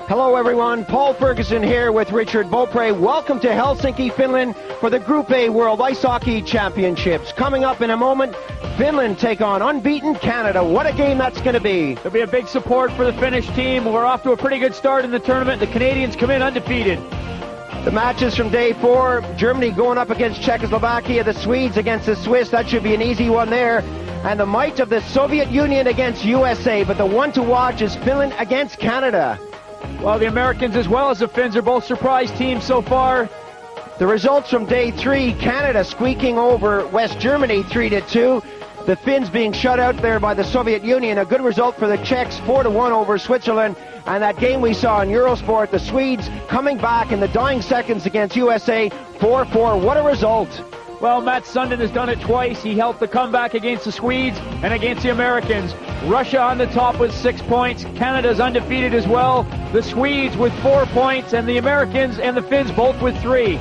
Hello everyone, Paul Ferguson here with Richard Beaupre. Welcome to Helsinki, Finland for the Group A World Ice Hockey Championships. Coming up in a moment, Finland take on unbeaten Canada. What a game that's going to be. There'll be a big support for the Finnish team. We're off to a pretty good start in the tournament. The Canadians come in undefeated. The matches from day 4, Germany going up against Czechoslovakia, the Swedes against the Swiss. That should be an easy one there. And the might of the Soviet Union against USA. But the one to watch is Finland against Canada. Well, the Americans as well as the Finns are both surprise teams so far. The results from day 3, Canada squeaking over West Germany 3-2. The Finns being shut out there by the Soviet Union. A good result for the Czechs, 4-1 over Switzerland. And that game we saw in Eurosport, the Swedes coming back in the dying seconds against USA, 4-4. What a result. Well, Matt Sundin has done it twice. He helped the comeback against the Swedes and against the Americans. Russia on the top with 6 points. Canada's undefeated as well. The Swedes with 4 points, and the Americans and the Finns both with 3.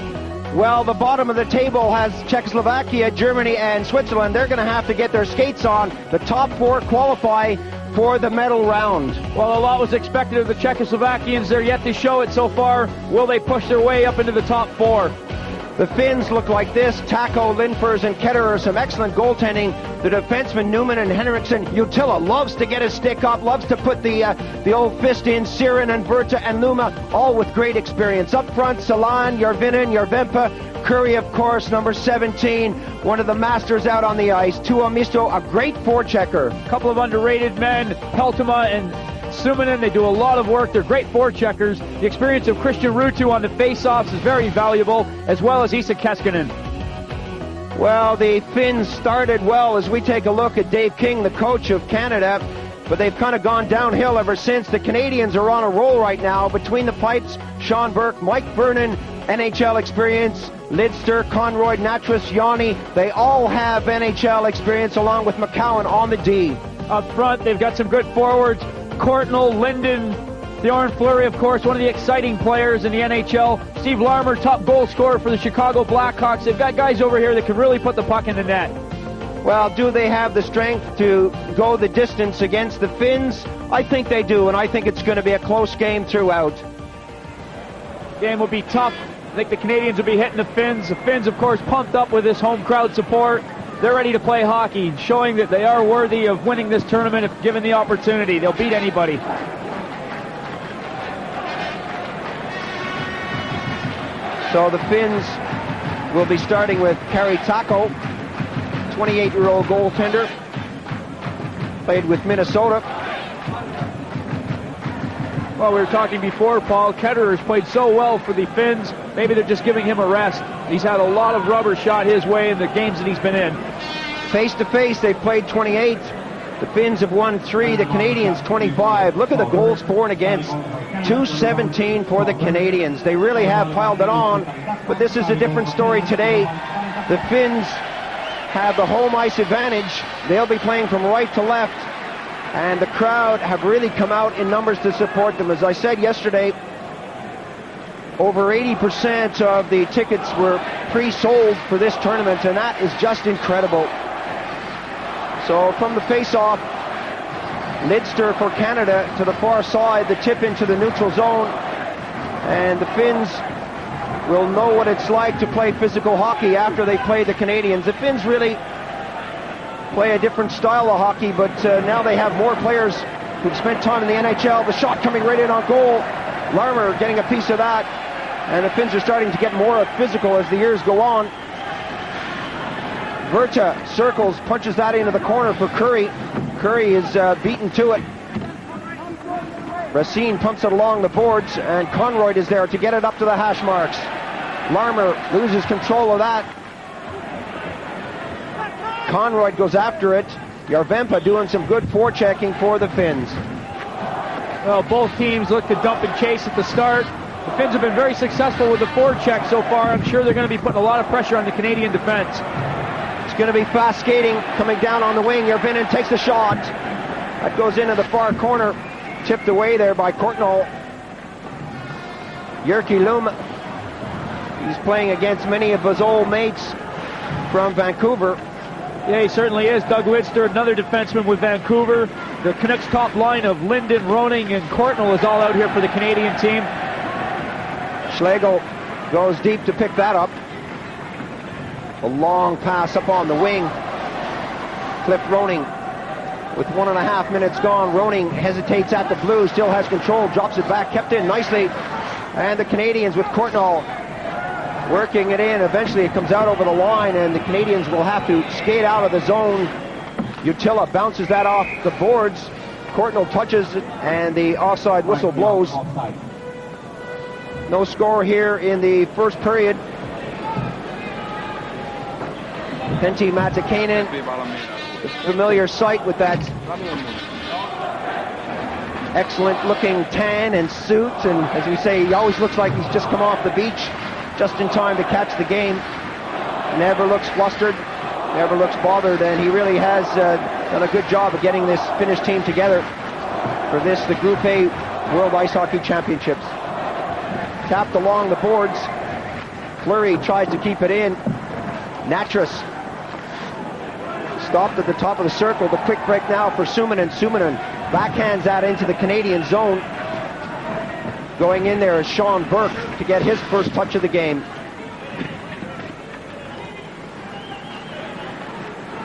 Well, the bottom of the table has Czechoslovakia, Germany, and Switzerland. They're going to have to get their skates on. The top 4 qualify for the medal round. Well, a lot was expected of the Czechoslovakians. They're yet to show it so far. Will they push their way up into the top 4? The Finns look like this. Taco, Lindfors, and Ketterer, some excellent goaltending. The defensemen Newman and Henriksen. Uttila loves to get his stick up, loves to put the old fist in. Siren and Berta and Luma, all with great experience. Up front, Salan, Järvinen, Järvenpää. Curry, of course, number 17, one of the masters out on the ice. Tuomisto, a great forechecker. A couple of underrated men, Peltoma and Suminen. They do a lot of work. They're great forecheckers. The experience of Christian Ruutu on the face-offs is very valuable, as well as Isa Keskinen. Well, the Finns started well as we take a look at Dave King, the coach of Canada, but they've kind of gone downhill ever since. The Canadians are on a roll right now. Between the pipes, Sean Burke, Mike Vernon, NHL experience, Lidster, Conroy, Natras, Yanni, they all have NHL experience along with McCowan on the D. Up front, they've got some good forwards. Courtnall, Linden, Bjorn Fleury, of course, one of the exciting players in the NHL. Steve Larmer, top goal scorer for the Chicago Blackhawks. They've got guys over here that can really put the puck in the net. Well, do they have the strength to go the distance against the Finns? I think they do, and I think it's going to be a close game throughout. Game will be tough. I think the Canadians will be hitting the Finns. The Finns, of course, pumped up with this home crowd support. They're ready to play hockey, showing that they are worthy of winning this tournament if given the opportunity. They'll beat anybody. So the Finns will be starting with Kari Taco, 28-year-old goaltender, played with Minnesota. Well, we were talking before, Paul, Ketterer has played so well for the Finns. Maybe they're just giving him a rest. He's had a lot of rubber shot his way in the games that he's been in. Face-to-face, they've played 28. The Finns have won 3, the Canadians 25. Look at the goals for and against. 217 for the Canadians. They really have piled it on, but this is a different story today. The Finns have the home ice advantage. They'll be playing from right to left, and the crowd have really come out in numbers to support them. As I said yesterday, over 80% of the tickets were pre-sold for this tournament, and that is just incredible. So from the face-off, Lidster for Canada to the far side, the tip into the neutral zone, and the Finns will know what it's like to play physical hockey after they play the Canadians. The Finns really play a different style of hockey, but now they have more players who've spent time in the NHL. The shot coming right in on goal. Larmer getting a piece of that, and the Finns are starting to get more physical as the years go on. Verta circles, punches that into the corner for Curry. Curry is beaten to it. Racine pumps it along the boards, and Conroy is there to get it up to the hash marks. Larmer loses control of that. Conroy goes after it. Järvenpää doing some good forechecking for the Finns. Well, both teams look to dump and chase at the start. The Finns have been very successful with the forecheck so far. I'm sure they're going to be putting a lot of pressure on the Canadian defense. It's going to be fast skating coming down on the wing. Järvinen takes the shot. That goes into the far corner. Tipped away there by Courtnall. Jyrki Luma. He's playing against many of his old mates from Vancouver. Yeah, he certainly is. Doug Lidster, another defenseman with Vancouver. The Canucks top line of Linden, Roning, and Courtnall is all out here for the Canadian team. Schlegel goes deep to pick that up. A long pass up on the wing. Cliff Roning with 1.5 minutes gone. Roning hesitates at the blue, still has control, drops it back, kept in nicely. And the Canadians with Courtnall working it in. Eventually it comes out over the line, and the Canadians will have to skate out of the zone. Utila bounces that off the boards. Courtnall touches it, and the offside whistle blows. No score here in the first period. Pentti Matikainen, the familiar sight with that excellent looking tan and suit, and as we say, he always looks like he's just come off the beach just in time to catch the game. Never looks flustered, never looks bothered, and he really has done a good job of getting this Finnish team together for this, the Group A World Ice Hockey Championships. Tapped along the boards. Fleury tries to keep it in. Natras stopped at the top of the circle. The quick break now for Suominen. Suominen backhands that into the Canadian zone. Going in there is Sean Burke to get his first touch of the game.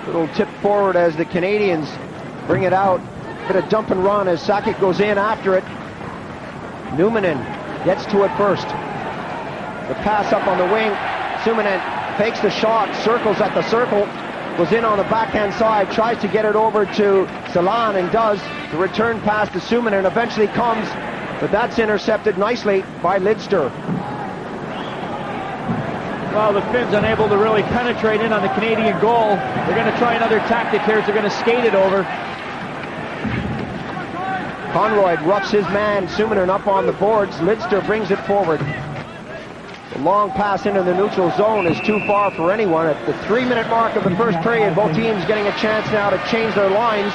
Little tip forward as the Canadians bring it out. Bit of dump and run as Sakic goes in after it. Numminen gets to it first. The pass up on the wing. Suominen fakes the shot, circles at the circle, goes in on the backhand side, tries to get it over to Salan and does. The return pass to Suominen eventually comes, but that's intercepted nicely by Lidster. Well, the Finns unable to really penetrate in on the Canadian goal. They're going to try another tactic here. They're going to skate it over. Conroy roughs his man. Suominen up on the boards. Lidster brings it forward. The long pass into the neutral zone is too far for anyone. At the 3-minute mark of the first period, both teams getting a chance now to change their lines.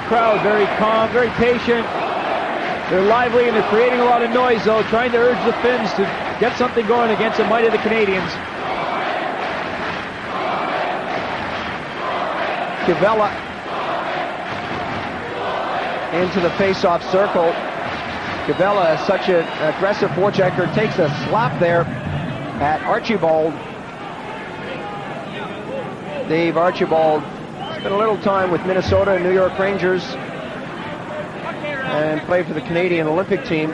Crowd very calm, very patient. They're lively and they're creating a lot of noise, though, trying to urge the Finns to get something going against the might of the Canadians. Kivella into the face-off circle. Kivella is such an aggressive forechecker, takes a slap there at Archibald. Dave Archibald spent a little time with Minnesota and New York Rangers and played for the Canadian Olympic team.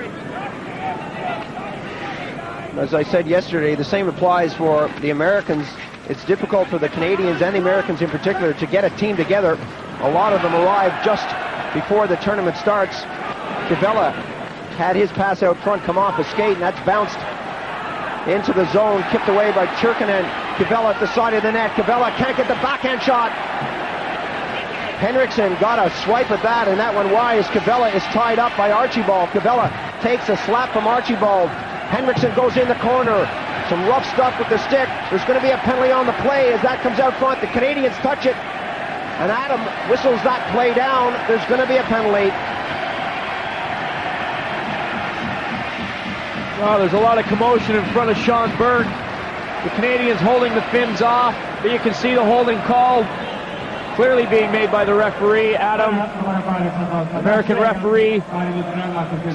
As I said yesterday, the same applies for the Americans. It's difficult for the Canadians and the Americans in particular to get a team together. A lot of them arrive just before the tournament starts. Kivella had his pass out front come off a skate, and that's bounced into the zone, kicked away by Churkinen. Kivella at the side of the net. Kivella can't get the backhand shot. Henriksen got a swipe at that, and that went wide as Kivella is tied up by Archibald. Kivella takes a slap from Archibald. Henriksen goes in the corner. Some rough stuff with the stick. There's going to be a penalty on the play as that comes out front. The Canadians touch it, and Adam whistles that play down. There's going to be a penalty. Well, there's a lot of commotion in front of Sean Burke. The Canadians holding the Finns off, but you can see the holding call clearly being made by the referee. Adam, American referee,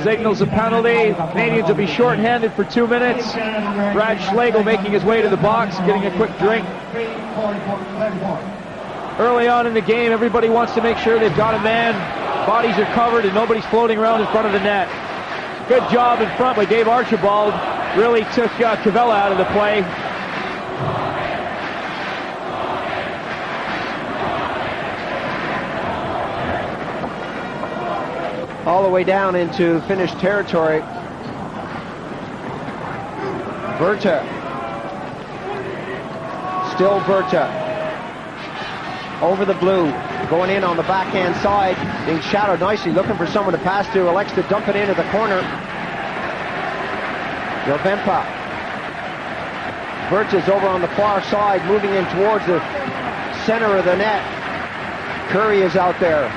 signals a penalty. Canadians will be shorthanded for 2 minutes. Brad Schlegel making his way to the box, getting a quick drink. Early on in the game, everybody wants to make sure they've got a man. Bodies are covered and nobody's floating around in front of the net. Good job in front by Dave Archibald. Really took Kivella out of the play. All the way down into Finnish territory. Virta. Still Virta. Over the blue. Going in on the backhand side. Being shadowed nicely. Looking for someone to pass to. Elects to dump it into the corner. Jovempa. Virta's over on the far side. Moving in towards the center of the net. Curry is out there.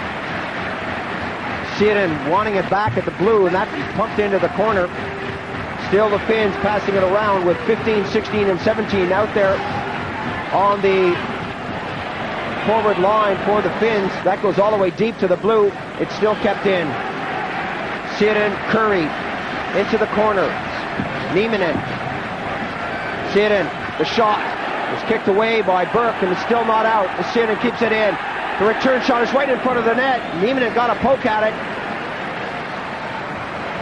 Seaton wanting it back at the blue, and that pumped into the corner. Still the Finns passing it around with 15, 16, and 17 out there on the forward line for the Finns. That goes all the way deep to the blue. It's still kept in. Seaton, Curry, into the corner. Nieminen. Seaton, the shot was kicked away by Burke, and it's still not out. Seaton keeps it in. The return shot is right in front of the net. Nieminen got a poke at it.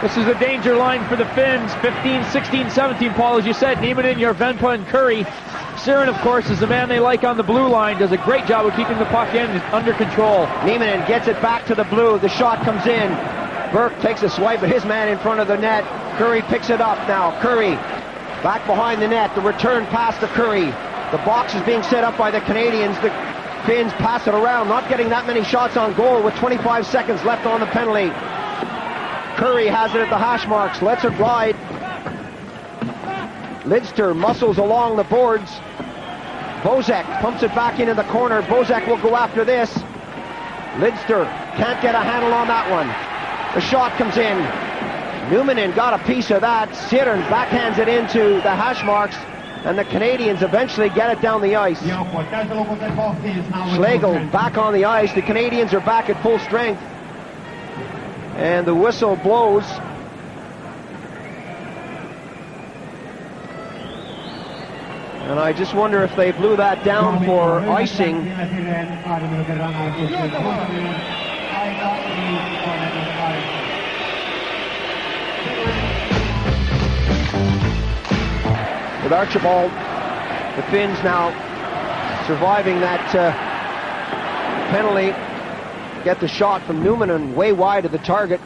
This is a danger line for the Finns. 15, 16, 17, Paul, as you said. Nieminen, Järvenpää, and Curry. Siren, of course, is the man they like on the blue line. Does a great job of keeping the puck in, under control. Nieminen gets it back to the blue. The shot comes in. Burke takes a swipe at his man in front of the net. Curry picks it up now. Curry back behind the net. The return pass to Curry. The box is being set up by the Canadians. The Finns pass it around, not getting that many shots on goal with 25 seconds left on the penalty. Curry has it at the hash marks, lets it ride. Lidster muscles along the boards. Bozek pumps it back into the corner. Bozek will go after this. Lidster can't get a handle on that one. The shot comes in. Numminen got a piece of that. Siren backhands it into the hash marks, and the Canadians eventually get it down the ice. Schlegel back on the ice. The Canadians are back at full strength. And the whistle blows. And I just wonder if they blew that down for icing. With Archibald, the Finns now surviving that penalty. Get the shot from Numminen way wide of the target.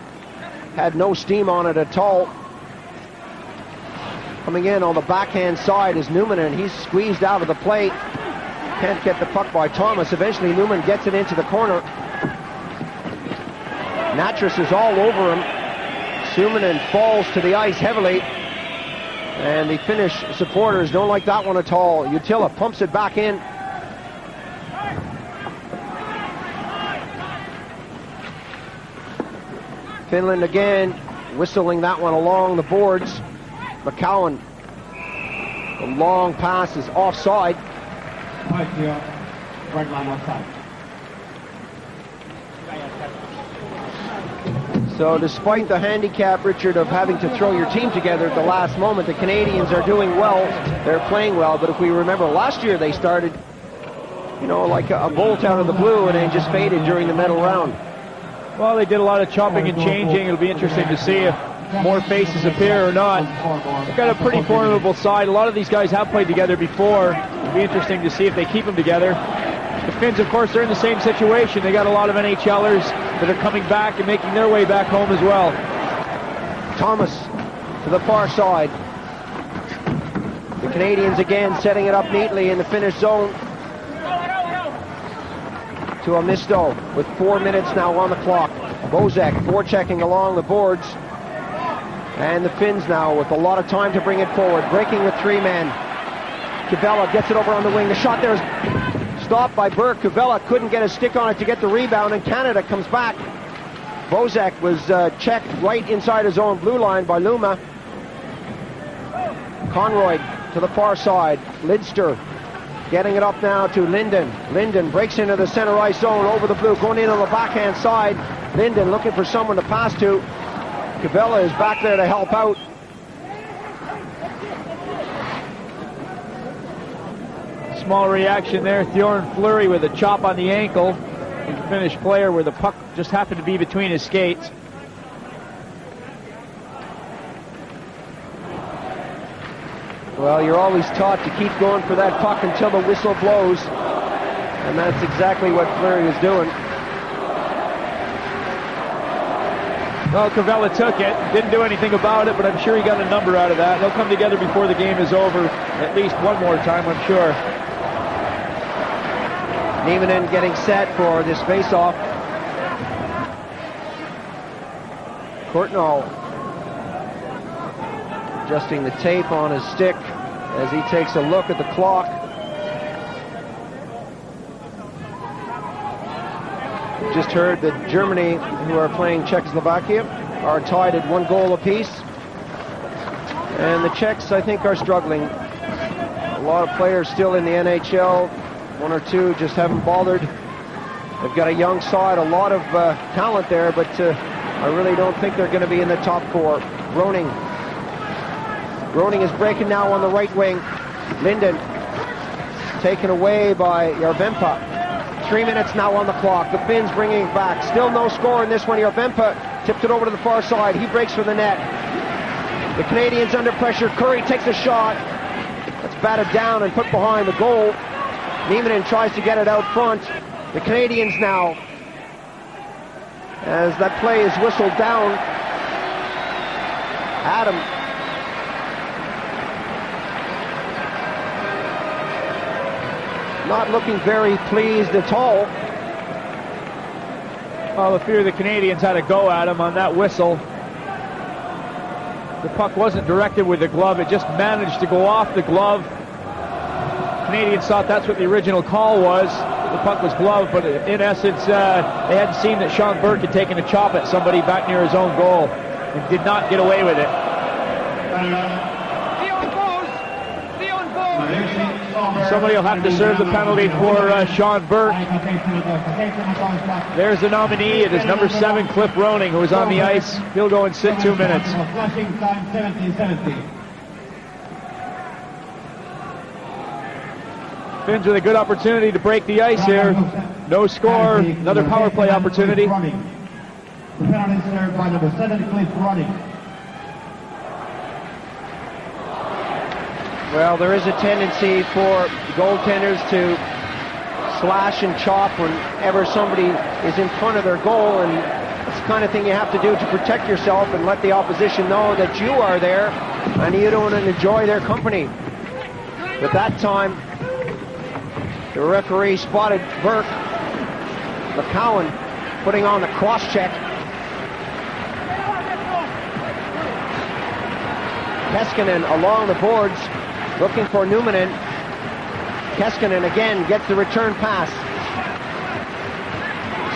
Had no steam on it at all. Coming in on the backhand side is Numminen. He's squeezed out of the play. Can't get the puck by Thomas. Eventually Numminen gets it into the corner. Natras is all over him. Suominen falls to the ice heavily. And the Finnish supporters don't like that one at all. Uttila pumps it back in. Finland again whistling that one along the boards. McCowan, the long pass is offside. So despite the handicap, Richard, of having to throw your team together at the last moment, the Canadians are doing well. They're playing well, but if we remember last year they started, you know, like a bolt out of the blue and then just faded during the middle round. Well, they did a lot of chopping and changing. It'll be interesting to see if more faces appear or not. They've got a pretty formidable side. A lot of these guys have played together before. It'll be interesting to see if they keep them together. The Finns, of course, are in the same situation. They got a lot of NHLers that are coming back and making their way back home as well. Thomas to the far side. The Canadians again setting it up neatly in the Finnish zone. To Amisto with 4 minutes now on the clock. Bozek forechecking along the boards. And the Finns now with a lot of time to bring it forward. Breaking with 3 men. Kivela gets it over on the wing. The shot there is stopped by Burke. Kivela couldn't get a stick on it to get the rebound, and Canada comes back. Bozek was checked right inside his own blue line by Luma. Conroy to the far side. Lidster getting it up now to Linden. Linden breaks into the center ice zone over the blue, going in on the backhand side. Linden looking for someone to pass to. Kivela is back there to help out. Small reaction there. Thorn Fleury with a chop on the ankle. The Finnish player where the puck just happened to be between his skates. Well, you're always taught to keep going for that puck until the whistle blows. And that's exactly what Fleury is doing. Well, Kivela took it. Didn't do anything about it, but I'm sure he got a number out of that. They'll come together before the game is over at least one more time, I'm sure. Nieminen getting set for this face-off. Courtnall adjusting the tape on his stick as he takes a look at the clock. just heard that Germany, who are playing Czechoslovakia, are tied at 1 goal apiece. And the Czechs, I think, are struggling. A lot of players still in the NHL. 1 or 2 just haven't bothered. They've got a young side, a lot of talent there, but I really don't think they're going to be in the top 4. Groening is breaking now on the right wing. Linden taken away by Järvenpää. 3 minutes now on the clock. The Finns bringing it back. Still no score in this one. Järvenpää tipped it over to the far side. He breaks for the net. The Canadians under pressure. Curry takes a shot. That's batted down and put behind the goal. Nieminen tries to get it out front. The Canadians now, as that play is whistled down. Adam not looking very pleased at all. Well, the fear the Canadians had a go at him on that whistle. The puck wasn't directed with the glove, it just managed to go off the glove. Canadians thought that's what the original call was. The puck was gloved, but in essence, they hadn't seen that Sean Burke had taken a chop at somebody back near his own goal and did not get away with it. Somebody will have to serve the penalty for Sean Burke. There's the nominee. It is number 7, Cliff Roning, who was on the ice. He'll go and sit 2 minutes. Finns with a good opportunity to break the ice here. No score. Another power play opportunity. The penalty served by number 7, Cliff Roning. Well, there is a tendency for goaltenders to slash and chop whenever somebody is in front of their goal, and it's the kind of thing you have to do to protect yourself and let the opposition know that you are there and you don't enjoy their company. But that time, the referee spotted Burke. McCowan putting on the cross-check. Keskinen along the boards, looking for Numminen. Keskinen again gets the return pass.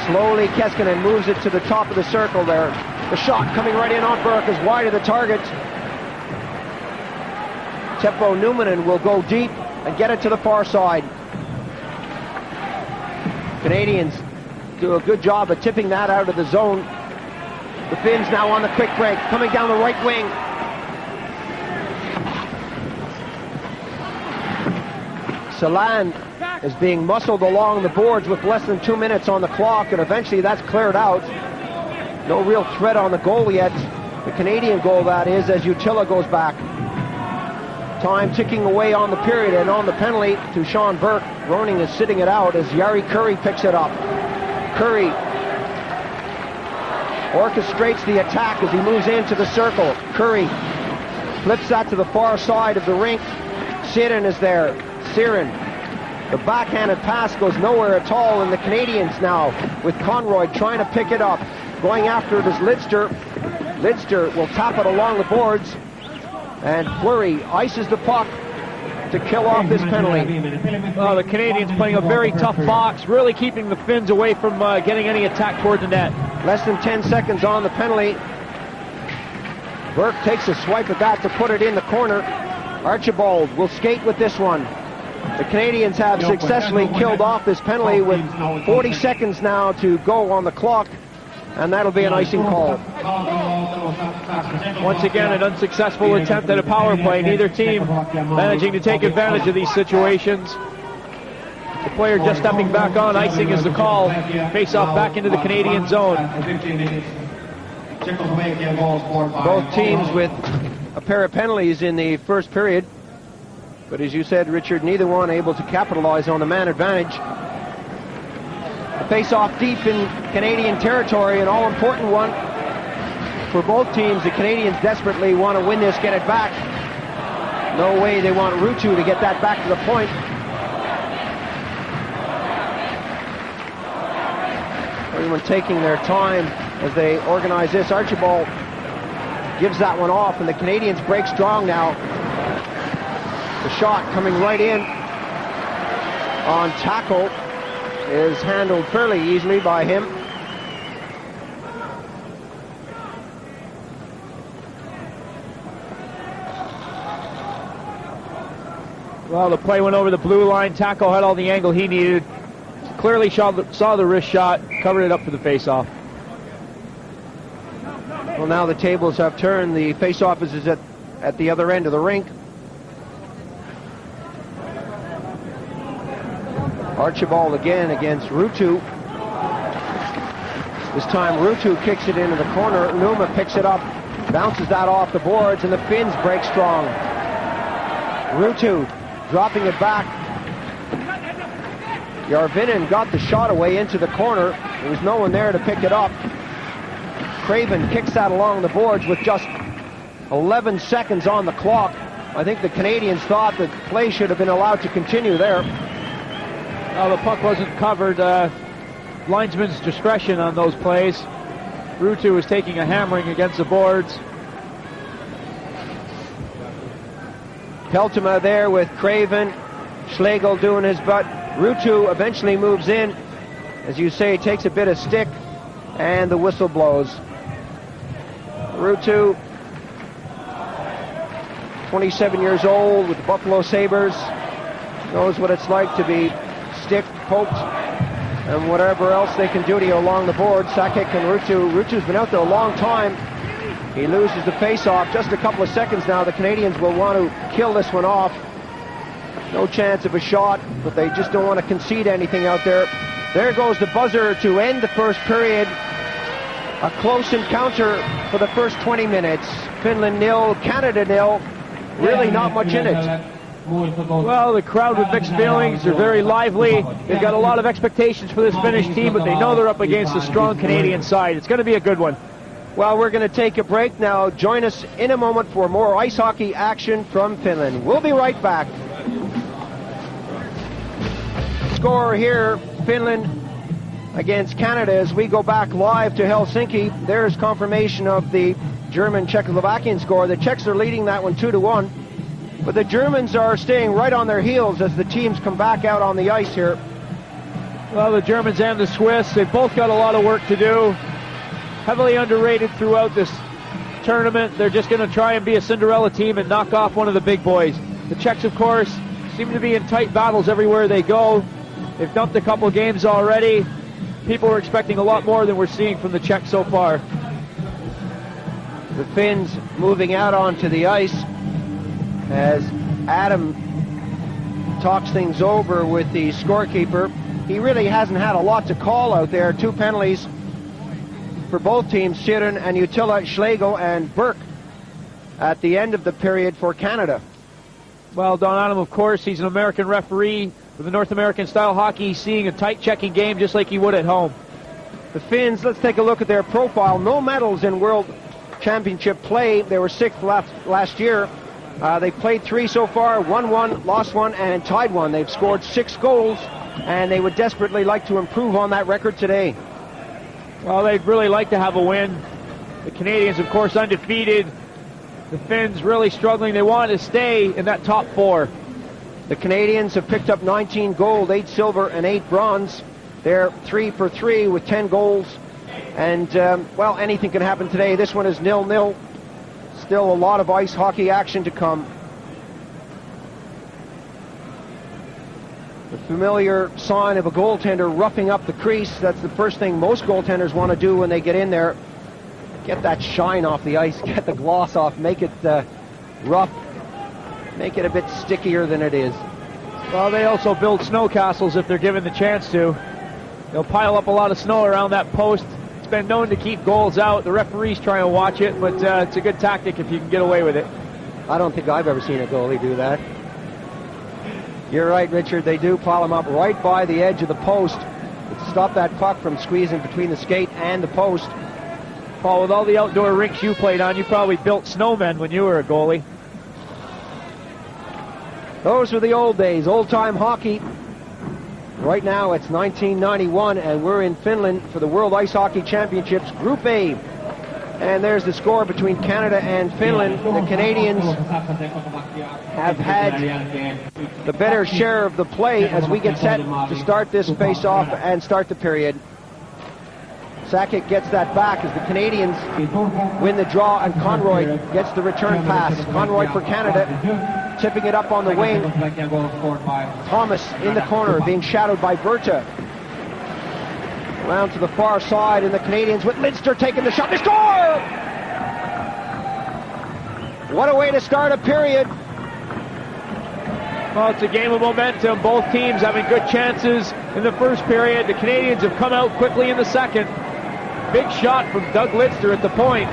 Slowly Keskinen moves it to the top of the circle there. The shot coming right in on Burke is wide of the target. Teppo Numminen will go deep and get it to the far side. Canadians do a good job of tipping that out of the zone. The Finns now on the quick break, coming down the right wing. Salan is being muscled along the boards with less than 2 minutes on the clock, and eventually that's cleared out. No real threat on the goal yet. The Canadian goal, that is, as Utila goes back. Time ticking away on the period, and on the penalty to Sean Burke. Roning is sitting it out as Jari Kurri picks it up. Kurri orchestrates the attack as he moves into the circle. Kurri flips that to the far side of the rink. Siren is there. Siren. The backhanded pass goes nowhere at all, and the Canadians now with Conroy trying to pick it up. Going after it is Lidster. Lidster will tap it along the boards, and Fleury ices the puck to kill off this penalty. Well, the Canadians playing a very tough box, really keeping the Finns away from getting any attack toward the net. Less than 10 seconds on the penalty. Burke takes a swipe at that to put it in the corner. Archibald will skate with this one. The Canadians have successfully killed off this penalty with 40 seconds now to go on the clock, and that'll be an icing call. Once again, an unsuccessful attempt at a power play. Neither team managing to take advantage of these situations. The player just stepping back on. Icing is the call. Face off back into the Canadian zone. Both teams with a pair of penalties in the first period. But as you said, Richard, neither one able to capitalize on the man advantage. A face-off deep in Canadian territory, an all-important one for both teams. The Canadians desperately want to win this, get it back. No way they want Ruutu to get that back to the point. Everyone taking their time as they organize this. Archibald gives that one off, and the Canadians break strong now. The shot coming right in on tackle is handled fairly easily by him. Well, the play went over the blue line. Tackle had all the angle he needed. Clearly saw the wrist shot, covered it up for the face-off. Well, now the tables have turned. The face-off is at the other end of the rink. Archibald again against Ruutu. This time Ruutu kicks it into the corner. Numa picks it up, bounces that off the boards, and the Finns break strong. Ruutu dropping it back. Järvinen got the shot away into the corner. There was no one there to pick it up. Craven kicks that along the boards with just 11 seconds on the clock. I think the Canadians thought that play should have been allowed to continue there. The puck wasn't covered. Linesman's discretion on those plays. Ruutu was taking a hammering against the boards. Peltema there with Craven. Schlegel doing his butt. Ruutu eventually moves in. As you say, takes a bit of stick, and the whistle blows. Ruutu, 27 years old with the Buffalo Sabres, knows what it's like to be stick poked and whatever else they can do to you along the board. Sakic and Ruutu. Ruutu's been out there a long time. He loses the face-off. Just a couple of seconds now. The Canadians will want to kill this one off. No chance of a shot, but they just don't want to concede anything out there. There goes the buzzer to end the first period. A close encounter for the first 20 minutes. Finland 0, Canada 0. Really not much in it. Well, the crowd with mixed feelings. They're very lively. They've got a lot of expectations for this Finnish team, but they know they're up against a strong Canadian side. It's going to be a good one. Well, we're going to take a break now. Join us in a moment for more ice hockey action from Finland. We'll be right back. Score here, Finland against Canada, as we go back live to Helsinki. There's confirmation of the German-Czechoslovakian score. The Czechs are leading that one 2-1. But the Germans are staying right on their heels as the teams come back out on the ice here. Well, the Germans and the Swiss, they've both got a lot of work to do. Heavily underrated throughout this tournament. They're just going to try and be a Cinderella team and knock off one of the big boys. The Czechs, of course, seem to be in tight battles everywhere they go. They've dumped a couple games already. People are expecting a lot more than we're seeing from the Czechs so far. The Finns moving out onto the ice as Adam talks things over with the scorekeeper. He really hasn't had a lot to call out there. 2 penalties for both teams, Sheeran and Utila, Schlegel and Burke at the end of the period for Canada. Well, Don Adam, of course, he's an American referee with the North American style hockey, seeing a tight checking game just like he would at home. The Finns, let's take a look at their profile. No medals in World Championship play. They were 6th last year. They played 3 so far, won 1, lost 1, and tied 1. They've scored 6 goals, and they would desperately like to improve on that record today. Well, they'd really like to have a win. The Canadians, of course, undefeated. The Finns really struggling. They want to stay in that top 4. The Canadians have picked up 19 gold, 8 silver, and 8 bronze. They're 3 for 3 with 10 goals. And, well, anything can happen today. This one is 0-0. Still a lot of ice hockey action to come. The familiar sign of a goaltender roughing up the crease. That's the first thing most goaltenders want to do when they get in there. Get that shine off the ice, get the gloss off, make it rough, make it a bit stickier than it is. Well, they also build snow castles if they're given the chance to. They'll pile up a lot of snow around that post. It's been known to keep goals out. The referees try and watch it, but it's a good tactic if you can get away with it. I don't think I've ever seen a goalie do that. You're right, Richard. They do pile them up right by the edge of the post to stop that puck from squeezing between the skate and the post. Paul, with all the outdoor rinks you played on, you probably built snowmen when you were a goalie. Those were the old days, old-time hockey. Right now it's 1991, and we're in Finland for the World Ice Hockey Championships Group A. And there's the score between Canada and Finland. The Canadians have had the better share of the play as we get set to start this face-off and start the period. Sakic gets that back as the Canadians win the draw, and Conroy gets the return pass. Conroy for Canada. tipping it up on the wing. Thomas in the corner, being shadowed by Berta. Around to the far side, and the Canadians with Lidster taking the shot. They score! What a way to start a period. Well, it's a game of momentum. Both teams having good chances in the first period. The Canadians have come out quickly in the second. Big shot from Doug Lidster at the point.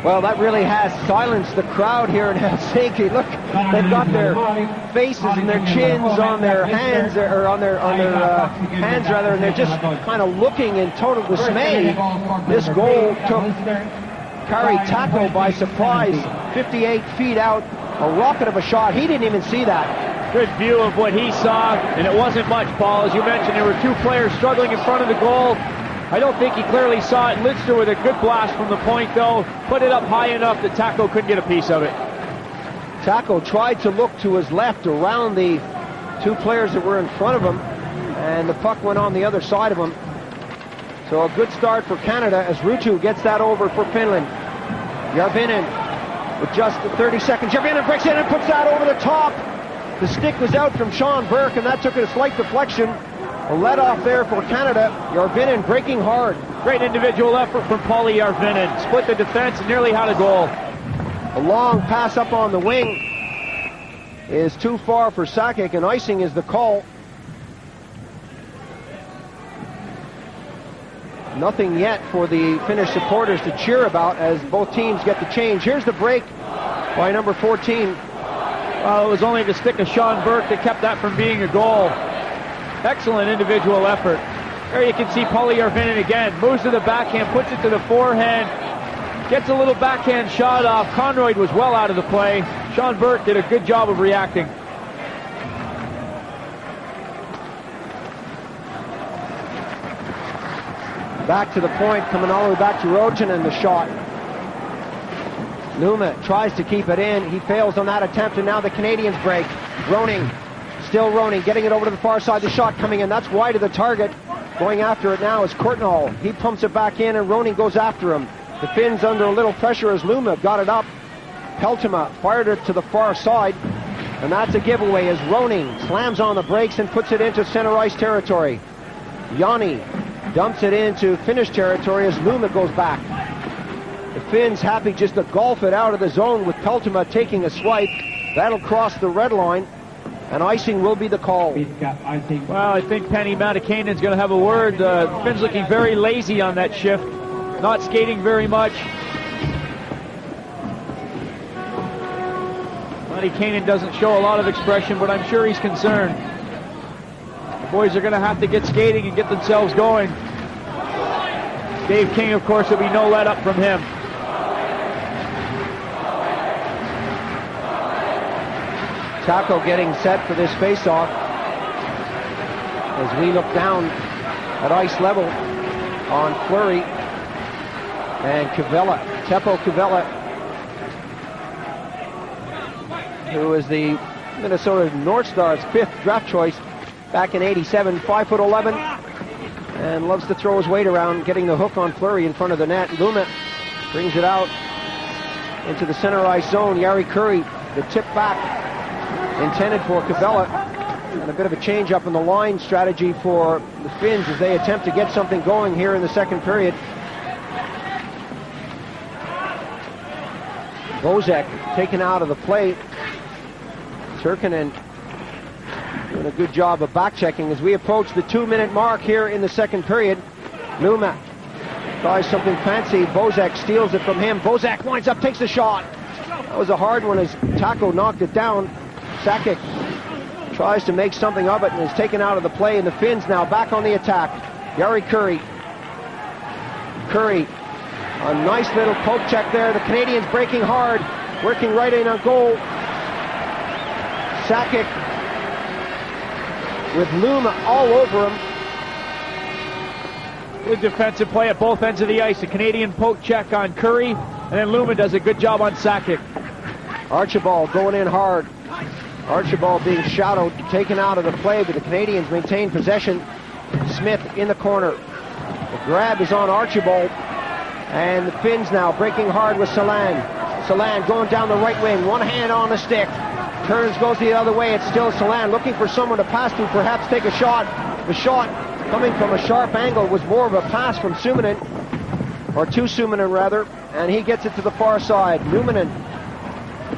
Well, that really has silenced the crowd here in Helsinki. Look, they've got their faces and their chins on their hands, or on their hands rather, and they're just kind of looking in total dismay. This goal took Kari Taco by surprise, 58 feet out, a rocket of a shot. He didn't even see that. Good view of what he saw, and it wasn't much, Paul. As you mentioned, there were two players struggling in front of the goal. I don't think he clearly saw it. Lidster with a good blast from the point, though. Put it up high enough that Taco couldn't get a piece of it. Taco tried to look to his left around the two players that were in front of him, and the puck went on the other side of him. So a good start for Canada as Ruutu gets that over for Finland. Järvinen with just 30 seconds. Järvinen breaks in and puts that over the top. The stick was out from Sean Burke, and that took a slight deflection. A let off there for Canada. Järvinen breaking hard. Great individual effort from Paulie Järvinen. Split the defense and nearly had a goal. A long pass up on the wing is too far for Sakic, and icing is the call. Nothing yet for the Finnish supporters to cheer about as both teams get the change. Here's the break by number 14. Well, it was only the stick of Sean Burke that kept that from being a goal. Excellent individual effort. There you can see Paulie Järvinen again. Moves to the backhand, puts it to the forehand. Gets a little backhand shot off. Conroyd was well out of the play. Sean Burke did a good job of reacting. Back to the point, coming all the way back to Rogen, and the shot. Numa tries to keep it in. He fails on that attempt, and now the Canadians break. Roning, still Roning, getting it over to the far side. The shot coming in. That's wide of the target. Going after it now is Courtnall. He pumps it back in, and Roning goes after him. The Finns under a little pressure as Luma got it up. Peltoma fired it to the far side, and that's a giveaway as Roning slams on the brakes and puts it into center ice territory. Yanni dumps it into Finnish territory as Luma goes back. The Finns happy just to golf it out of the zone with Peltoma taking a swipe. That'll cross the red line, and icing will be the call. Well, I think Penny Matikainen's going to have a word. Finns looking very lazy on that shift, not skating very much. Matikainen doesn't show a lot of expression, but I'm sure he's concerned. The boys are going to have to get skating and get themselves going. Dave King, of course, there'll be no let up from him. Taco getting set for this face-off as we look down at ice level on Fleury and Kivella, Teppo Kivella, who is the Minnesota North Stars' 5th draft choice back in '87, 5'11", and loves to throw his weight around, getting the hook on Fleury in front of the net. Luma brings it out into the center ice zone. Jari Kurri, the tip back, intended for Kivella, and a bit of a change up in the line strategy for the Finns as they attempt to get something going here in the second period. Bozek taken out of the play. Turkinen doing a good job of back-checking as we approach the 2-minute mark here in the second period. Luma tries something fancy. Bozek steals it from him. Bozek winds up, takes the shot. That was a hard one as Taco knocked it down. Sakic tries to make something of it and is taken out of the play, and the Finns now back on the attack. Jari Kurri. Kurri, a nice little poke check there. The Canadians breaking hard, working right in on goal. Sakic with Luma all over him. Good defensive play at both ends of the ice. A Canadian poke check on Kurri, and then Luma does a good job on Sakic. Archibald going in hard. Archibald being shadowed, taken out of the play, but the Canadians maintain possession. Smith in the corner. The grab is on Archibald, and the Finns now breaking hard with Salan. Salan going down the right wing, one hand on the stick. Turns, goes the other way. It's still Salan looking for someone to pass to, perhaps take a shot. The shot coming from a sharp angle was more of a pass from Suominen, or to Suominen rather, and he gets it to the far side. Numminen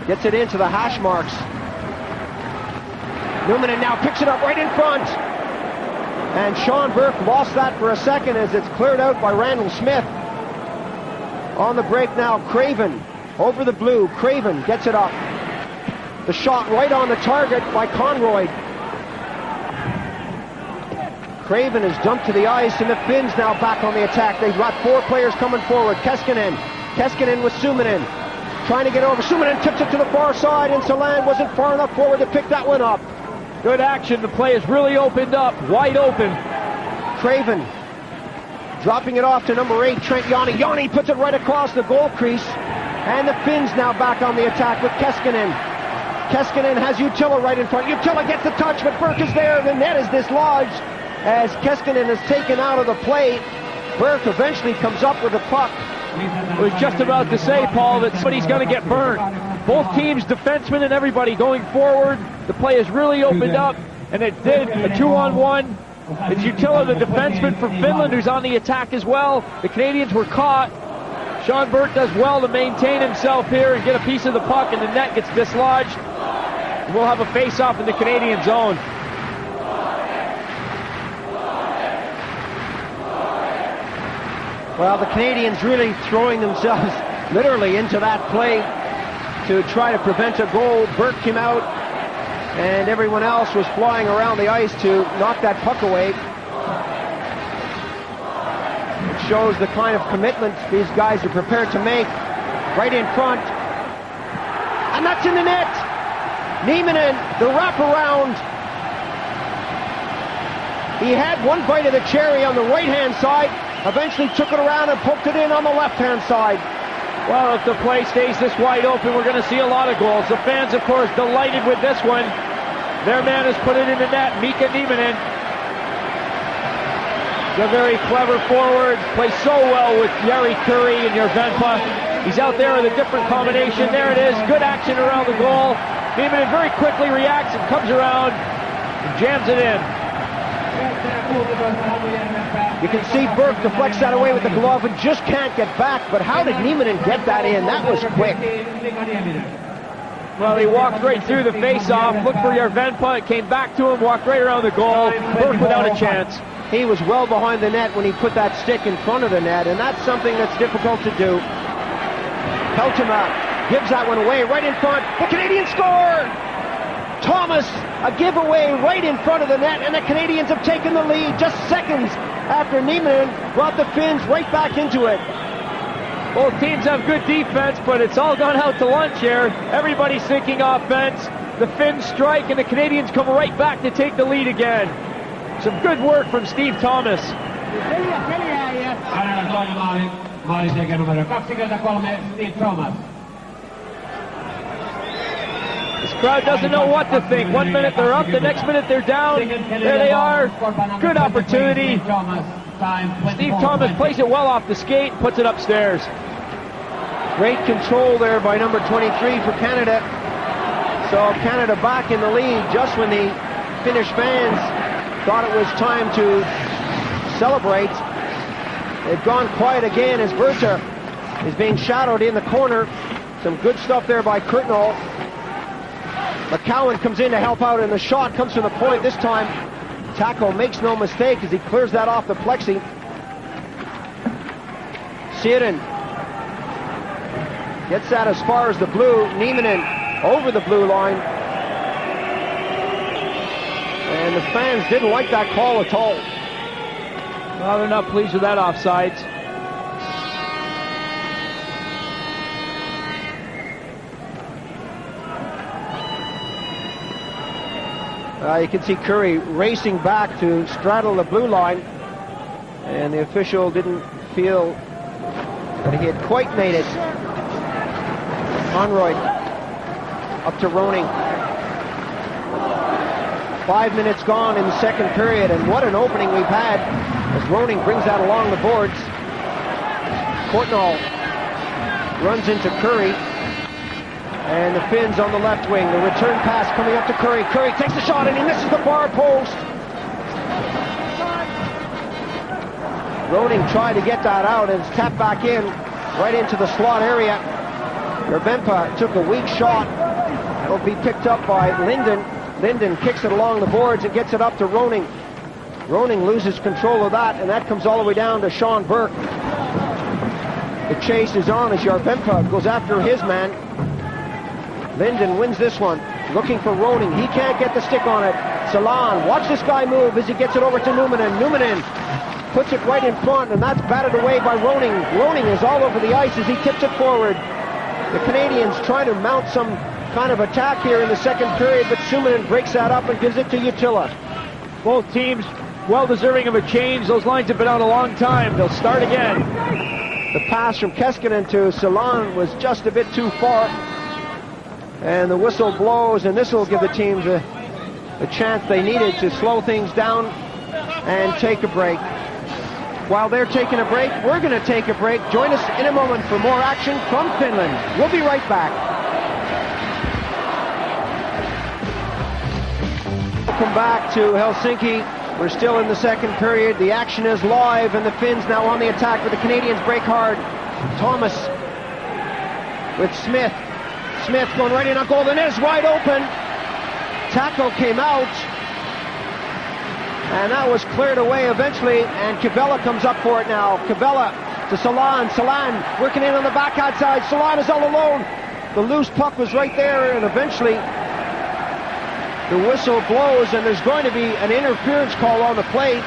gets it into the hash marks. Numminen now picks it up right in front. And Sean Burke lost that for a second as it's cleared out by Randall Smith. On the break now, Craven over the blue. Craven gets it up. The shot right on the target by Conroy. Craven is dumped to the ice, and the Finns now back on the attack. They've got 4 players coming forward. Keskinen with Suominen. Trying to get over. Suominen tips it to the far side, and Salan wasn't far enough forward to pick that one up. Good action. The play is really opened up, wide open. Craven dropping it off to number 8, Trent Yanni. Yanni puts it right across the goal crease, and the Finns now back on the attack with Keskinen. Keskinen has Utila right in front. Utila gets the touch, but Burke is there. The net is dislodged as Keskinen is taken out of the play. Burke eventually comes up with the puck. I was just about to say, Paul, that somebody's going to get burned. Both teams, defensemen and everybody going forward. The play is really opened up, and it did. A 2-on-1. It's Utila, the defenseman for Finland, who's on the attack as well. The Canadians were caught. Sean Burke does well to maintain himself here and get a piece of the puck, and the net gets dislodged. We'll have a face-off in the Canadian zone. Well, the Canadians really throwing themselves literally into that play to try to prevent a goal. Burke came out, and everyone else was flying around the ice to knock that puck away. It shows the kind of commitment these guys are prepared to make. Right in front, and that's in the net. Nieminen, the wraparound. He had one bite of the cherry on the right-hand side, eventually took it around and poked it in on the left-hand side. Well, if the play stays this wide open, we're going to see a lot of goals. The fans, of course, delighted with this one. Their man has put it in the net, Mika Nieminen. He's a very clever forward, plays so well with Jari Kurri and Järvenpää. He's out there with a different combination. There it is, good action around the goal. Nieminen very quickly reacts and comes around and jams it in. You can see Burke deflects that away with the glove and just can't get back, but how did Nieminen get that in? That was quick. Well, he walked right through the face-off, looked for Järvenpää, it came back to him, walked right around the goal. Burke without a chance. He was well behind the net when he put that stick in front of the net, and that's something that's difficult to do. Peltema gives that one away right in front. The Canadians score! Thomas, a giveaway right in front of the net, and the Canadians have taken the lead just seconds after Nieminen brought the Finns right back into it. Both teams have good defense, but it's all gone out to lunch here. Everybody's thinking offense. The Finns strike, and the Canadians come right back to take the lead again. Some good work from Steve Thomas. This crowd doesn't know what to think. 1 minute they're up, the next minute they're down. There they are. Good opportunity. Steve Thomas plays it well off the skate, puts it upstairs. Great control there by number 23 for Canada. So Canada back in the lead just when the Finnish fans thought it was time to celebrate. They've gone quiet again as Berta is being shadowed in the corner. Some good stuff there by Kurtnall. McCowan comes in to help out, and the shot comes from the point this time. Taco makes no mistake as he clears that off the plexi. Siren gets that as far as the blue. Nieminen over the blue line. And the fans didn't like that call at all. Well, they're not pleased with that offsides. You can see Curry racing back to straddle the blue line, and the official didn't feel that he had quite made it. Conroy up to Roning. 5 minutes gone in the second period, and what an opening we've had as Roning brings that along the boards. Courtnall runs into Curry. And the Finns on the left wing. The return pass coming up to Curry. Curry takes a shot and he misses the far post. Roning tried to get that out and it's tapped back in, right into the slot area. Jarvenpää took a weak shot. It'll be picked up by Linden. Linden kicks it along the boards and gets it up to Roning. Roning loses control of that, and that comes all the way down to Sean Burke. The chase is on as Jarvenpää goes after his man. Linden wins this one, looking for Roning. He can't get the stick on it. Salon, watch this guy move as he gets it over to Numminen. Numminen puts it right in front, and that's batted away by Roning. Roning is all over the ice as he tips it forward. The Canadians trying to mount some kind of attack here in the second period, but Numminen breaks that up and gives it to Uttila. Both teams well deserving of a change. Those lines have been out a long time. They'll start again. The pass from Keskinen to Salon was just a bit too far. And the whistle blows, and this will give the teams a chance they needed to slow things down and take a break. While they're taking a break, we're going to take a break. Join us in a moment for more action from Finland. We'll be right back. Welcome back to Helsinki. We're still in the second period. The action is live, and the Finns now on the attack, but the Canadians break hard. Thomas with Smith. Smith going right in on goal. The net is wide open. Tackle came out. And that was cleared away eventually. And Kivella comes up for it now. Kivella to Salon. Salon working in on the backhand side. Salon is all alone. The loose puck was right there. And eventually the whistle blows. And there's going to be an interference call on the plate.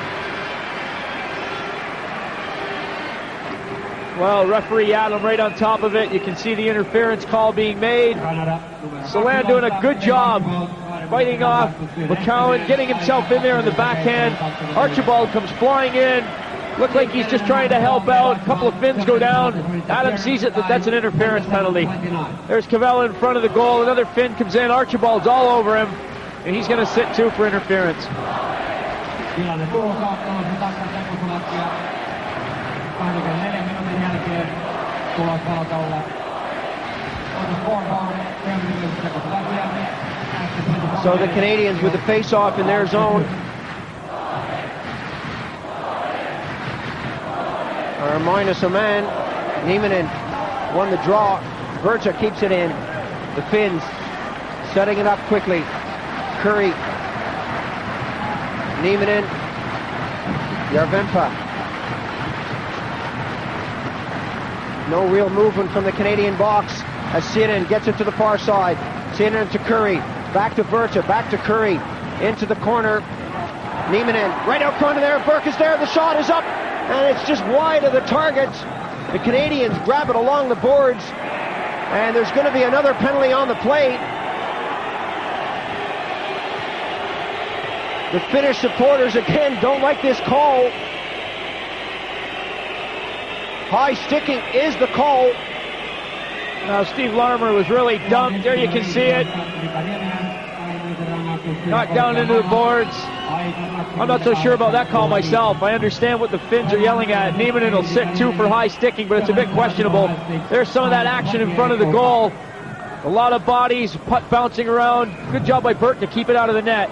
Well, referee Adam right on top of it. You can see the interference call being made. Salon doing a good job fighting off McCowan, getting himself in there on the backhand. Archibald comes flying in. Looked like he's just trying to help out. A couple of Finns go down. Adam sees it, that's an interference penalty. There's Kivella in front of the goal. Another Finn comes in. Archibald's all over him, and he's going to sit too for interference. So the Canadians with the face-off in their zone are minus a man. Nieminen won the draw. Berta keeps it in. The Finns setting it up quickly. Curry. Nieminen. Jarvenpää. No real movement from the Canadian box as Sinin gets it to the far side. Sinin to Curry. Back to Berta. Back to Curry. Into the corner. Nieminen right out front of there. Burke is there. The shot is up. And it's just wide of the target. The Canadians grab it along the boards. And there's going to be another penalty on the plate. The Finnish supporters again don't like this call. High sticking is the call. Now Steve Larmer was really dumped. There you can see it. Knocked down into the boards. I'm not so sure about that call myself. I understand what the Finns are yelling at. Nieminen will sit too for high sticking, but it's a bit questionable. There's some of that action in front of the goal. A lot of bodies, puck bouncing around. Good job by Burt to keep it out of the net.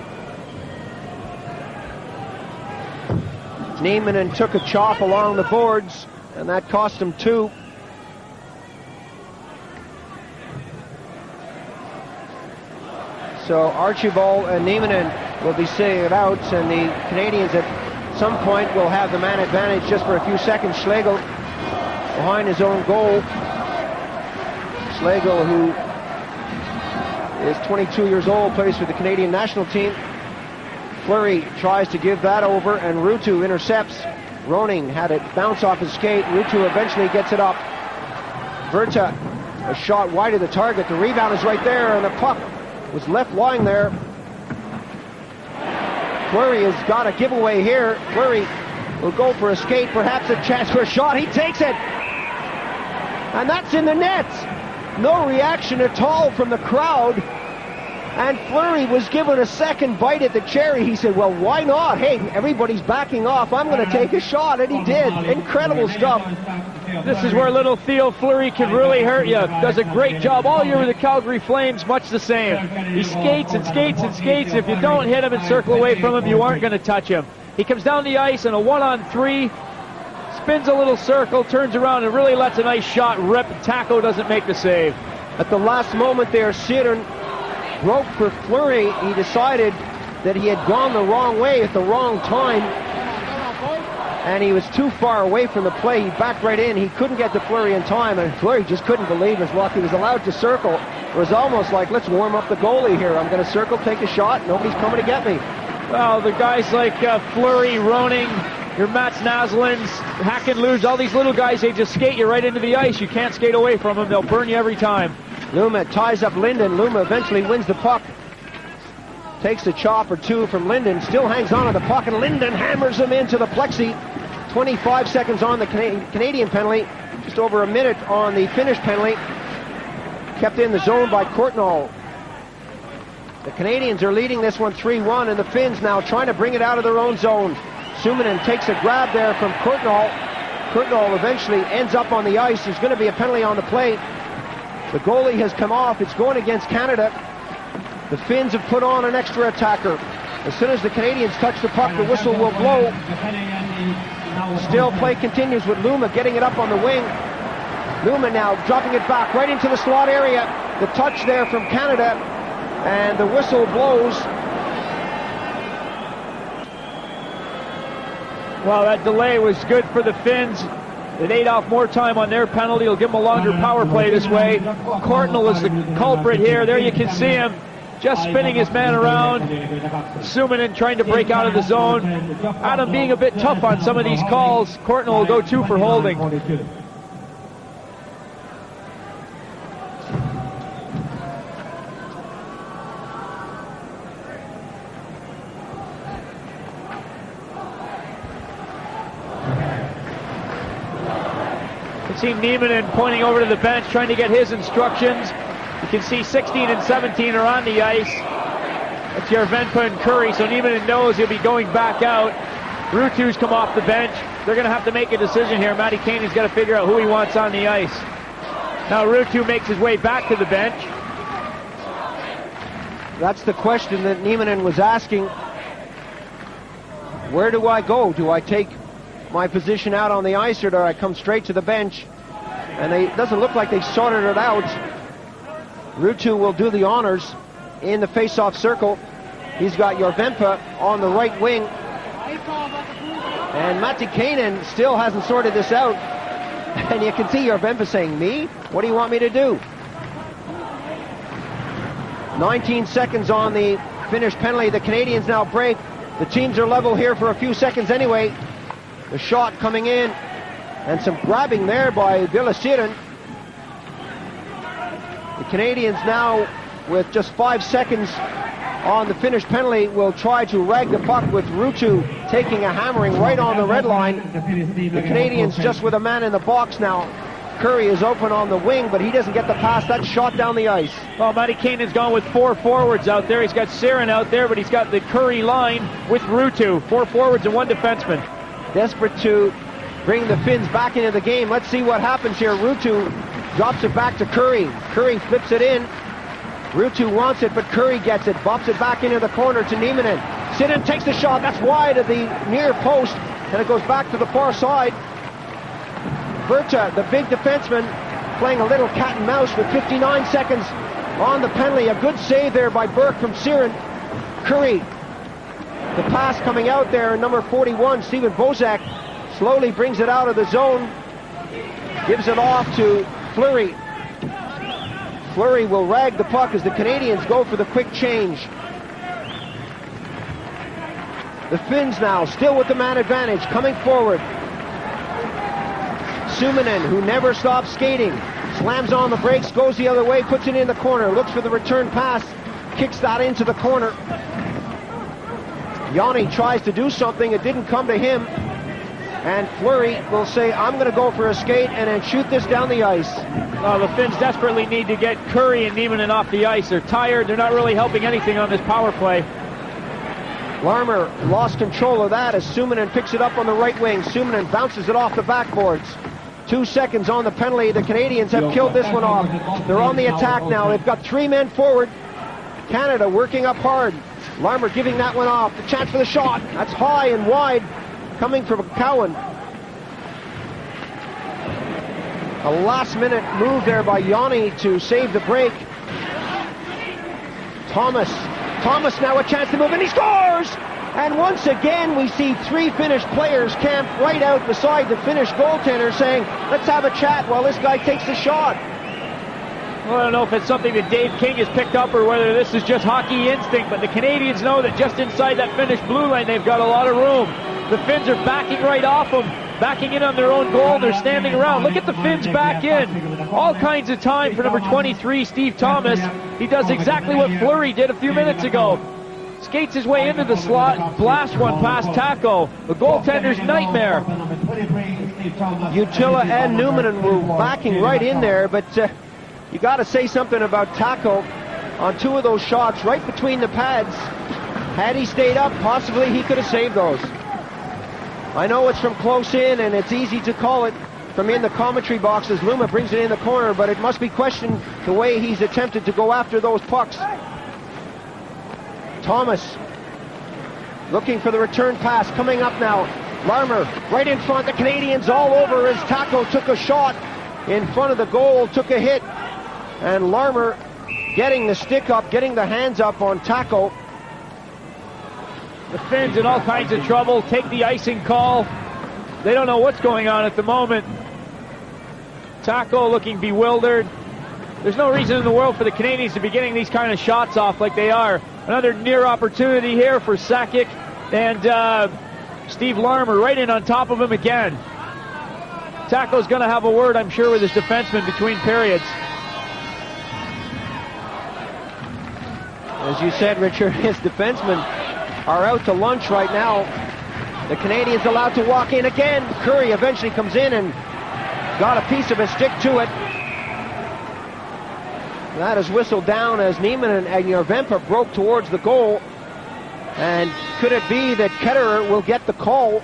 Nieminen took a chop along the boards, and that cost him two. So Archibald and Nieminen will be sitting it out, and the Canadians at some point will have the man advantage just for a few seconds. Schlegel behind his own goal. Schlegel, who is 22 years old, plays for the Canadian national team. Fleury tries to give that over, and Ruutu intercepts. Roning had it bounce off his skate. Ruutu eventually gets it up. Berta, a shot wide of the target. The rebound is right there, and the puck was left lying there. Fleury has got a giveaway here. Fleury will go for a skate, perhaps a chance for a shot. He takes it, and that's in the net. No reaction at all from the crowd. And Fleury was given a second bite at the cherry. He said, well, why not? Hey, everybody's backing off. I'm going to take a shot. And he did. Incredible stuff. This is where little Theo Fleury can really hurt you. Does a great job all year with the Calgary Flames, much the same. He skates and skates and skates. If you don't hit him and circle away from him, you aren't going to touch him. He comes down the ice in a 1-on-3, spins a little circle, turns around and really lets a nice shot rip. Taco doesn't make the save. At the last moment there, Sheeran broke for Fleury. He decided that he had gone the wrong way at the wrong time, and he was too far away from the play. He backed right in. He couldn't get to Fleury in time, and Fleury just couldn't believe his luck. He was allowed to circle. It was almost like, let's warm up the goalie here. I'm going to circle, take a shot. Nobody's coming to get me. Well, the guys like Fleury, Roning, your Mats Naslunds, Hacken-Luz, all these little guys, they just skate you right into the ice. You can't skate away from them. They'll burn you every time. Luma ties up Linden. Luma eventually wins the puck. Takes a chop or two from Linden. Still hangs on to the puck, and Linden hammers him into the plexi. 25 seconds on the Canadian penalty. Just over a minute on the Finnish penalty. Kept in the zone by Courtnall. The Canadians are leading this one 3-1, and the Finns now trying to bring it out of their own zone. Suominen takes a grab there from Courtnall. Courtnall eventually ends up on the ice. There's going to be a penalty on the play. The goalie has come off. It's going against Canada. The Finns have put on an extra attacker. As soon as the Canadians touch the puck, the whistle will blow. Still play continues with Luma getting it up on the wing. Luma now dropping it back right into the slot area. The touch there from Canada, and the whistle blows. Well, that delay was good for the Finns. It ate off more time on their penalty. It'll give them a longer power play this way. Courtnall is the culprit here. There you can see him just spinning his man around. Suominen trying to break out of the zone. Adam being a bit tough on some of these calls. Courtnall will go 2 for holding. See Nieminen pointing over to the bench, trying to get his instructions. You can see 16 and 17 are on the ice. That's Järvenpää and Curry, so Nieminen knows he'll be going back out. Ruutu's come off the bench. They're going to have to make a decision here. Matty Kane's got to figure out who he wants on the ice. Now Ruutu makes his way back to the bench. That's the question that Nieminen was asking. Where do I go? Do I take my position out on the ice, or do I come straight to the bench? And it doesn't look like they sorted it out. Ruutu will do the honors in the face-off circle. He's got Järvenpää on the right wing. And Matti Kainen still hasn't sorted this out. And you can see Järvenpää saying, me? What do you want me to do? 19 seconds on the Finnish penalty. The Canadians now break. The teams are level here for a few seconds anyway. The shot coming in, and some grabbing there by Ville Siren. The Canadians now, with just 5 seconds on the Finnish penalty, will try to rag the puck with Ruutu taking a hammering right on the red line. The Canadians just with a man in the box now. Curry is open on the wing, but he doesn't get the pass. That's shot down the ice. Well, Matty Kainen's gone with 4 forwards out there. He's got Siren out there, but he's got the Curry line with Ruutu. 4 forwards and 1 defenseman. Desperate to bring the Finns back into the game. Let's see what happens here. Ruutu drops it back to Curry. Curry flips it in. Ruutu wants it, but Curry gets it. Bops it back into the corner to Nieminen. Siren takes the shot. That's wide of the near post, and it goes back to the far side. Berta, the big defenseman, playing a little cat and mouse with 59 seconds on the penalty. A good save there by Burke from Siren. Curry, the pass coming out there, number 41, Steven Bozak, slowly brings it out of the zone, gives it off to Fleury. Fleury will rag the puck as the Canadians go for the quick change. The Finns now, still with the man advantage, coming forward. Suominen, who never stops skating, slams on the brakes, goes the other way, puts it in the corner, looks for the return pass, kicks that into the corner. Yanni tries to do something, it didn't come to him, and Fleury will say, I'm going to go for a skate and then shoot this down the ice. Well, the Finns desperately need to get Curry and Nieminen off the ice. They're tired, they're not really helping anything on this power play. Larmer lost control of that as Suominen picks it up on the right wing. Suominen bounces it off the backboards. 2 seconds on the penalty. The Canadians have killed this one off. They're on the attack now. They've got 3 men forward. Canada working up hard. Larmer giving that one off. The chance for the shot. That's high and wide coming from Cowan. A last-minute move there by Yanni to save the break. Thomas now a chance to move, and he scores! And once again, we see 3 Finnish players camped right out beside the Finnish goaltender saying, let's have a chat while this guy takes the shot. Well, I don't know if it's something that Dave King has picked up or whether this is just hockey instinct, but the Canadians know that just inside that Finnish blue line, they've got a lot of room. The Finns are backing right off them, backing in on their own goal, and they're standing around. Look at the Finns back in. All kinds of time for number 23, Steve Thomas. He does exactly what Fleury did a few minutes ago. Skates his way into the slot, blasts one past Taco. The goaltender's nightmare. Utila and Newman were backing right in there, but you got to say something about Taco on 2 of those shots right between the pads. Had he stayed up, possibly he could have saved those. I know it's from close in and it's easy to call it from in the commentary box as Luma brings it in the corner, but it must be questioned the way he's attempted to go after those pucks. Thomas looking for the return pass, coming up now. Larmer right in front, the Canadians all over as Taco took a shot in front of the goal, took a hit, and Larmer getting the stick up, getting the hands up on Taco. The Finns in all kinds of trouble, take the icing call. They don't know what's going on at the moment. Taco looking bewildered. There's no reason in the world for the Canadians to be getting these kind of shots off like they are. Another near opportunity here for Sakic, and Steve Larmer right in on top of him again. Taco's going to have a word, I'm sure, with his defenseman between periods. As you said, Richard, his defensemen are out to lunch right now. The Canadians allowed to walk in again. Curry eventually comes in and got a piece of a stick to it. That is whistled down as Neiman and Jarvenpa broke towards the goal. And could it be that Ketterer will get the call?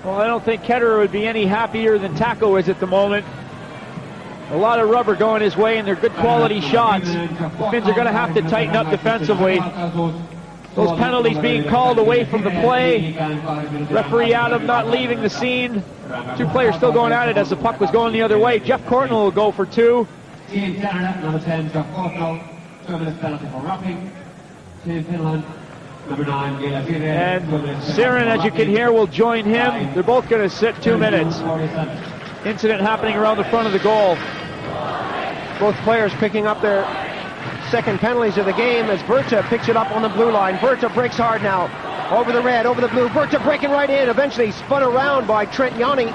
Well, I don't think Ketterer would be any happier than Taco is at the moment. A lot of rubber going his way, and they're good quality shots. The Finns are going to have to tighten up defensively. Those penalties being called away from the play. Referee Adam not leaving the scene. 2 players still going at it as the puck was going the other way. Jeff Courtnall will go for 2. Team Canada, number 10, Jeff Courtnall, 2 minutes penalty for roughing. Team Finland, number 9, Gela Sire. And Siren, as you can hear, will join him. They're both going to sit 2 minutes. Incident happening around the front of the goal. Both players picking up their second penalties of the game as Berta picks it up on the blue line. Berta breaks hard now. Over the red, over the blue. Berta breaking right in. Eventually spun around by Trent Yanni.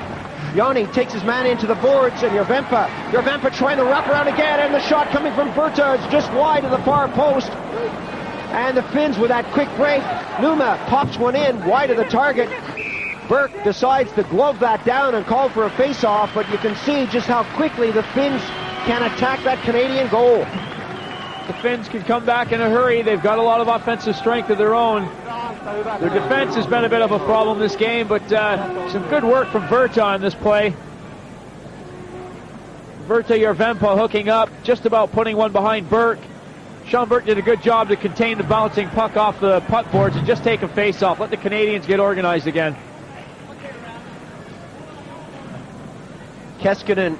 Yanni takes his man into the boards, and Jarvenpa trying to wrap around again, and the shot coming from Berta is just wide of the far post. And the Finns with that quick break. Numa pops one in wide of the target. Burke decides to glove that down and call for a face-off, but you can see just how quickly the Finns can attack that Canadian goal. The Finns can come back in a hurry. They've got a lot of offensive strength of their own. Their defense has been a bit of a problem this game, but some good work from Berta on this play. Berta Jarvenpa hooking up, just about putting one behind Burke. Sean Burke did a good job to contain the bouncing puck off the puck boards and just take a face-off. Let the Canadians get organized again. Keskinen